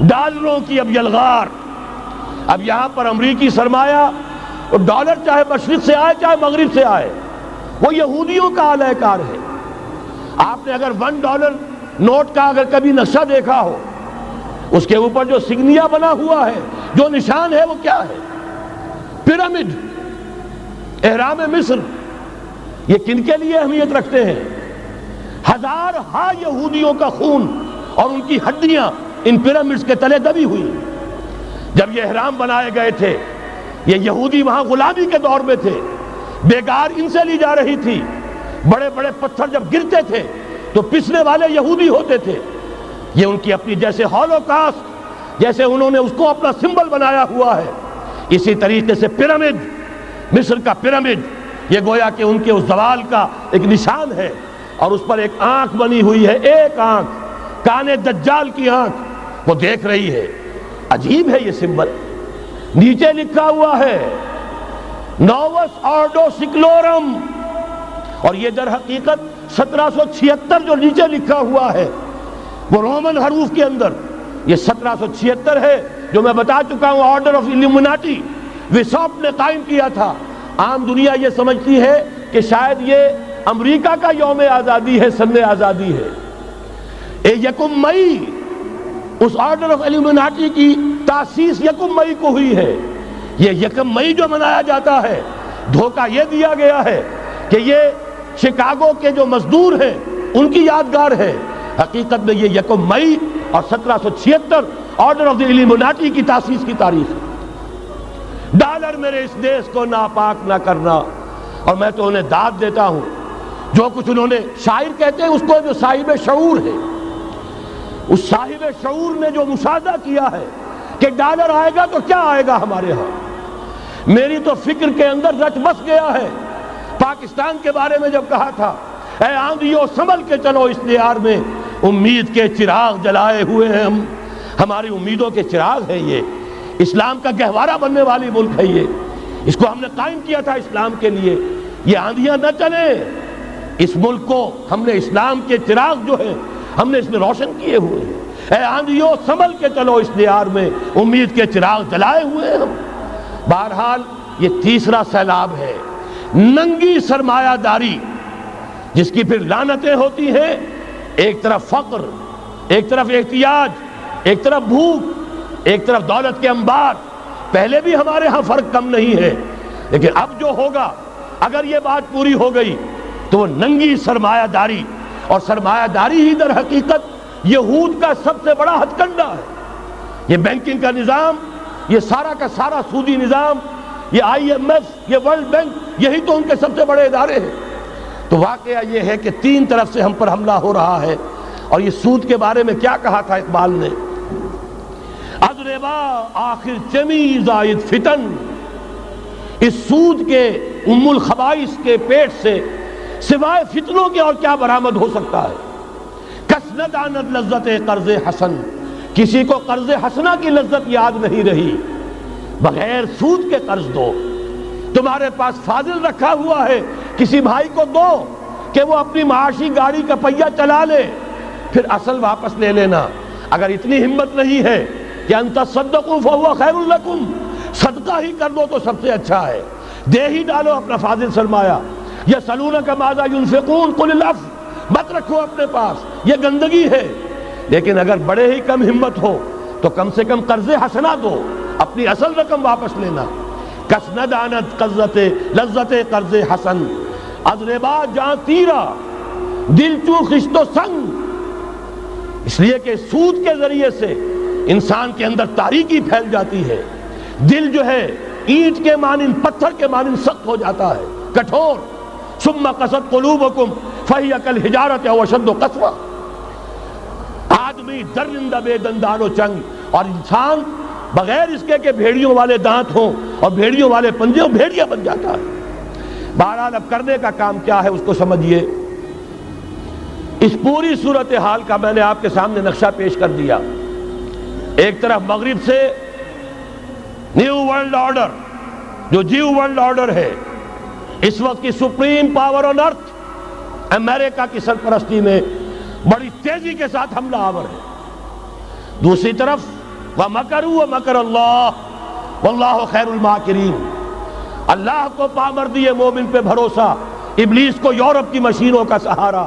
ڈالروں کی اب یلغار. اب یہاں پر امریکی سرمایہ اور ڈالر چاہے مشرق سے آئے چاہے مغرب سے آئے وہ یہودیوں کا اعلی کار ہے. آپ نے اگر $1 نوٹ کا اگر کبھی نقشہ دیکھا ہو، اس کے اوپر جو سگنیا بنا ہوا ہے، جو نشان ہے، وہ کیا ہے؟ پیرامڈ، احرام مصر. یہ کن کے لیے اہمیت رکھتے ہیں؟ ہزارہا یہودیوں کا خون اور ان کی ہڈیاں ان پیرامڈز کے تلے دبی ہوئی. جب یہ احرام بنائے گئے تھے، یہ یہودی وہاں غلامی کے دور میں تھے، بیگار ان سے لی جا رہی تھی. بڑے بڑے پتھر جب گرتے تھے تو پسنے والے یہودی ہوتے تھے. یہ ان کی اپنی جیسے ہولوکاسٹ، جیسے انہوں نے اس کو اپنا سمبل بنایا ہوا ہے، اسی طریقے سے پیرامڈ، مصر کا پیرامڈ، یہ گویا کہ ان کے اس زوال کا ایک نشان ہے. اور اس پر ایک آنکھ بنی ہوئی ہے، ایک آنکھ، کان دجال کی آنکھ، وہ دیکھ رہی ہے. عجیب ہے یہ سمبل. نیچے لکھا ہوا ہے نووس آرڈو سکلورم، اور یہ در حقیقت 1776 جو نیچے لکھا ہوا ہے وہ رومن حروف کے اندر یہ 1776 ہے، جو میں بتا چکا ہوں آرڈر آف الومناٹی وساپ نے قائم کیا تھا. عام دنیا یہ سمجھتی ہے کہ شاید یہ امریکہ کا یوم آزادی ہے، سن آزادی ہے. 1 مئی اس آرڈر آف الومناٹی کی تاسیس 1 مئی کو ہوئی ہے. یہ 1 مئی جو منایا جاتا ہے، دھوکہ یہ دیا گیا ہے کہ یہ شکاگو کے جو مزدور ہیں ان کی یادگار ہے. حقیقت میں یہ 1 مئی اور 1776 آرڈر آف دی الومناٹی کی تاسیس کی تاریخ ہے. ڈالر میرے اس دیش کو ناپاک نہ کرنا. اور میں تو انہیں داد دیتا ہوں، جو کچھ انہوں نے، شاعر کہتے ہیں اس کو جو صاحب شعور ہے، اس صاحب شعور نے جو مشاہدہ کیا ہے کہ ڈالر آئے گا تو کیا آئے گا ہمارے ہاں. میری تو فکر کے اندر رچ بس گیا ہے. پاکستان کے بارے میں جب کہا تھا اے آندھیو سنبھل کے چلو اس دیار میں، امید کے چراغ جلائے ہوئے ہیں ہم. ہماری امیدوں کے چراغ ہے یہ. اسلام کا گہوارہ بننے والی ملک ہے یہ. اس کو ہم نے قائم کیا تھا اسلام کے لیے. یہ آندھیاں نہ چلیں. اس ملک کو ہم نے اسلام کے چراغ جو ہیں ہم نے اس میں روشن کیے ہوئے ہیں. اے آندھیو سنبھل کے چلو اس دیار میں، امید کے چراغ جلائے ہوئے ہیں ہم. بہرحال یہ تیسرا سیلاب ہے، ننگی سرمایہ داری، جس کی پھر لعنتیں ہوتی ہیں. ایک طرف فقر، ایک طرف احتیاج، ایک طرف بھوک، ایک طرف دولت کے انبار. پہلے بھی ہمارے ہاں فرق کم نہیں ہے، لیکن اب جو ہوگا، اگر یہ بات پوری ہو گئی تو وہ ننگی سرمایہ داری. اور سرمایہ داری ہی در حقیقت یہود کا سب سے بڑا ہتھ کنڈا ہے. یہ بینکنگ کا نظام، یہ سارا کا سارا سودی نظام، یہ IMF، یہ ورلڈ بینک، یہی تو ان کے سب سے بڑے ادارے ہیں. تو واقعہ یہ ہے کہ 3 طرف سے ہم پر حملہ ہو رہا ہے. اور یہ سود کے بارے میں کیا کہا تھا اقبال نے؟ از ربا آخر چمی زائد فتن. اس سود کے ام الخبائث کے پیٹ سے سوائے فتنوں کے اور کیا برآمد ہو سکتا ہے؟ کس نہ داند لذت قرض حسن. کسی کو قرض حسنہ کی لذت یاد نہیں رہی. بغیر سود کے قرض دو. تمہارے پاس فاضل رکھا ہوا ہے، کسی بھائی کو دو کہ وہ اپنی معاشی گاڑی کا پہیہ چلا لے، پھر اصل واپس لے لینا. اگر اتنی ہمت نہیں ہے کہ ان تصدقوا فهو خیر لکم، صدقہ ہی کر دو تو سب سے اچھا ہے. دے ہی ڈالو اپنا فاضل سرمایہ. یسألونک ماذا ينفقون قل العفو. مت رکھو اپنے پاس، یہ گندگی ہے. لیکن اگر بڑے ہی کم ہمت ہو تو کم سے کم قرض حسنہ دو، اپنی اصل رقم واپس لینا. کس نہ دانت لذت قرض حسن. از ربا جاں تیرا دل چو خشت و سنگ. اس لیے کہ سود کے ذریعے سے انسان کے اندر تاریکی پھیل جاتی ہے. دل جو ہے اینٹ کے مانند، پتھر کے مانند سخت ہو جاتا ہے، کٹھور. ثم قست قلوبکم فہی کالحجارۃ او اشد قسوہ. آدمی درندہ بے دندان و چنگ، اور انسان بغیر اس کے کہ بھیڑیوں والے دانت ہوں اور بھیڑیوں والے پنجے ہوں، بھیڑیا بن جاتا ہے. بہرحال اب کرنے کا کام کیا ہے اس کو سمجھیے. اس پوری صورتحال کا میں نے آپ کے سامنے نقشہ پیش کر دیا. ایک طرف مغرب سے نیو ورلڈ آرڈر، جو جیو ورلڈ آرڈر ہے، اس وقت کی سپریم پاور آن ارتھ، امریکہ کی سرپرستی میں بڑی تیزی کے ساتھ حملہ آور ہے. دوسری طرف وَمَكَرُوا وَمَكَرَ اللَّهُ وَاللَّهُ خَيْرُ الْمَاكِرِينَ۔ اللہ کو پامردی مومن پہ بھروسہ، ابلیس کو یورپ کی مشینوں کا سہارا۔